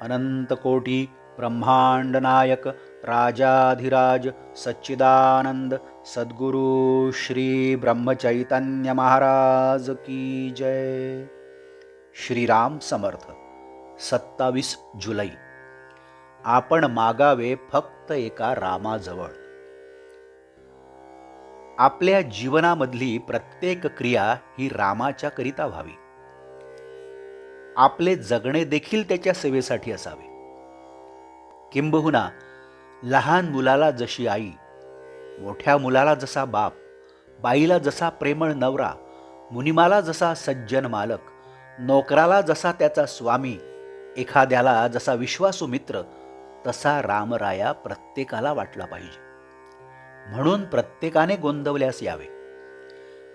अनंतकोटी ब्रह्मांड नायक राजाधिराज सच्चिदानंद सद्गुरु श्री ब्रह्मचैतन्य महाराज की जय. श्रीराम समर्थ. 27 जुलै. आपण मागावे फक्त एका रामाजवळ. आपल्या जीवनामधली प्रत्येक क्रिया ही रामाच्या करिता व्हावी. आपले जगणे देखील त्याच्या सेवेसाठी असावे. किंबहुना लहान मुलाला जशी आई, मोठ्या मुलाला जसा बाप, बाईला जसा प्रेमळ नवरा, मुनिमाला जसा सज्जन मालक, नोकराला जसा त्याचा स्वामी, एखाद्याला जसा विश्वासू मित्र, तसा रामराया प्रत्येकाला वाटला पाहिजे. म्हणून प्रत्येकाने गोंदवल्यास यावे.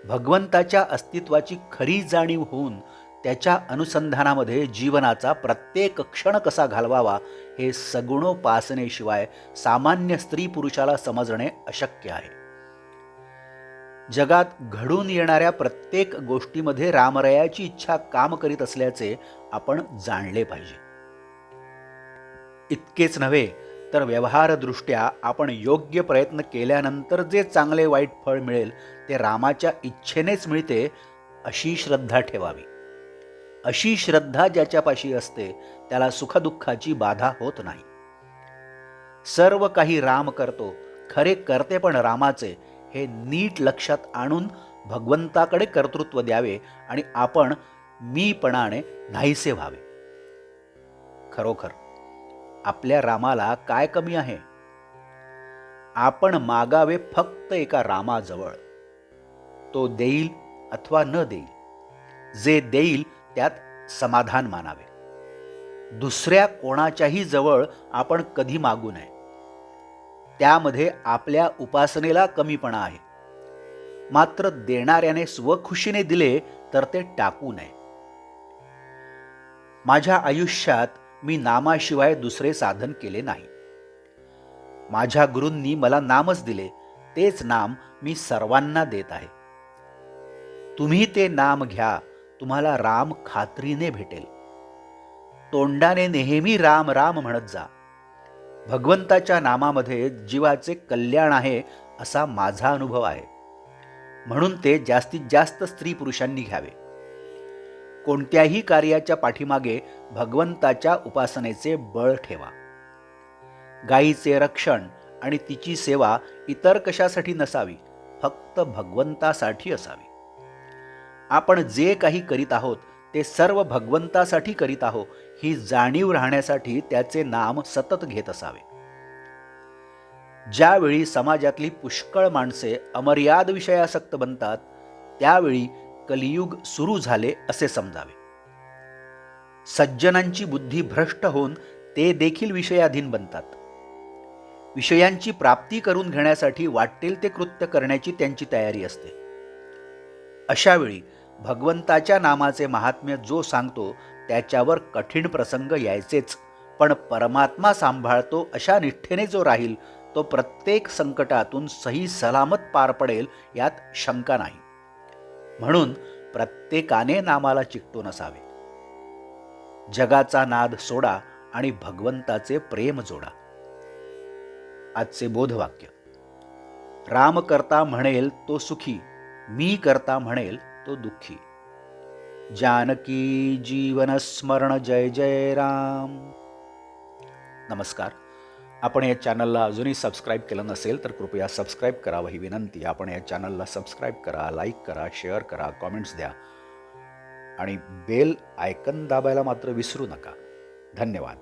भगवंताच्या अस्तित्वाची खरी जाणीव होऊन त्याच्या अनुसंधानामध्ये जीवनाचा प्रत्येक क्षण कसा घालवावा हे सगुणोपासनेशिवाय सामान्य स्त्री पुरुषाला समजणे अशक्य आहे. जगात घडून येणाऱ्या प्रत्येक गोष्टीमध्ये रामरायाची इच्छा काम करीत असल्याचे आपण जाणले पाहिजे. इतकेच नव्हे तर व्यवहारदृष्ट्या आपण योग्य प्रयत्न केल्यानंतर जे चांगले वाईट फळ मिळेल ते रामाच्या इच्छेनेच मिळते अशी श्रद्धा ठेवावी. अशी श्रद्धा ज्याच्यापाशी असते त्याला सुखदुःखाची बाधा होत नाही. सर्व काही राम करतो, खरे करते पण रामाचे, हे नीट लक्षात आणून भगवंताकडे कर्तृत्व द्यावे आणि आपण मीपणाने नाहीसे व्हावे. खरोखर आपल्या रामाला काय कमी आहे? आपण मागावे फक्त एका रामाजवळ. तो देईल अथवा न देईल, जे देईल त्यात समाधान मानावे. दुसऱ्या कोणाच्याही जवळ आपण कधी मागू नये. त्यामध्ये आपल्या उपासनेला कमीपणा आहे. मात्र देणाऱ्याने स्वखुशीने दिले तर ते टाकू नये. माझ्या आयुष्यात मी नामाशिवाय दुसरे साधन केले नाही. माझ्या गुरूंनी मला नामच दिले, तेच नाम मी सर्वांना देत आहे. तुम्ही ते नाम घ्या, तुम्हाला राम खात्रीने भेटेल. तोंडाने नेहमी राम राम म्हणत जा. भगवंताच्या नामामध्ये जीवाचे कल्याण आहे असा माझा अनुभव आहे. म्हणून ते जास्तीत जास्त स्त्री पुरुषांनी घ्यावे. कोणत्याही कार्याच्या पाठीमागे भगवंताच्या उपासनेचे बळ ठेवा. गायीचे रक्षण आणि तिची सेवा इतर कशासाठी नसावी, फक्त भगवंतासाठी असावी. आपण जे काही करीत आहोत ते सर्व भगवंतासाठी करीत आहोत ही जाणीव राहण्यासाठी त्याचे नाम सतत घेत असावे. ज्यावेळी समाजातली पुष्कळ माणसे अमर्याद विषयासक्त बनतात त्यावेळी कलियुग सुरू झाले असे समजावे. सज्जनांची बुद्धी भ्रष्ट होऊन ते देखील विषयाधीन बनतात. विषयांची प्राप्ती करून घेण्यासाठी वाटेल ते कृत्य करण्याची त्यांची तयारी असते. अशावेळी भगवंताच्या नामाचे महात्म्य जो सांगतो त्याच्यावर कठीण प्रसंग यायचेच, पण परमात्मा सांभाळतो अशा निष्ठेने जो राहील तो प्रत्येक संकटातून सही सलामत पार पडेल यात शंका नाही. म्हणून प्रत्येकाने नामाला चिकटून असावे. जगाचा नाद सोडा आणि भगवंताचे प्रेम जोडा. आजचे बोधवाक्य. राम करता म्हणेल तो सुखी, मी करता म्हणेल तो दुःखी. जानकी जीवन स्मरण जय जय राम. नमस्कार. आपण या चॅनलला अजूनही सबस्क्राईब केलं नसेल तर कृपया सबस्क्राईब करावं ही विनंती. आपण या चॅनलला सबस्क्राईब करा, लाईक करा, शेअर करा, कॉमेंट्स द्या आणि बेल आयकन दाबायला मात्र विसरू नका. धन्यवाद.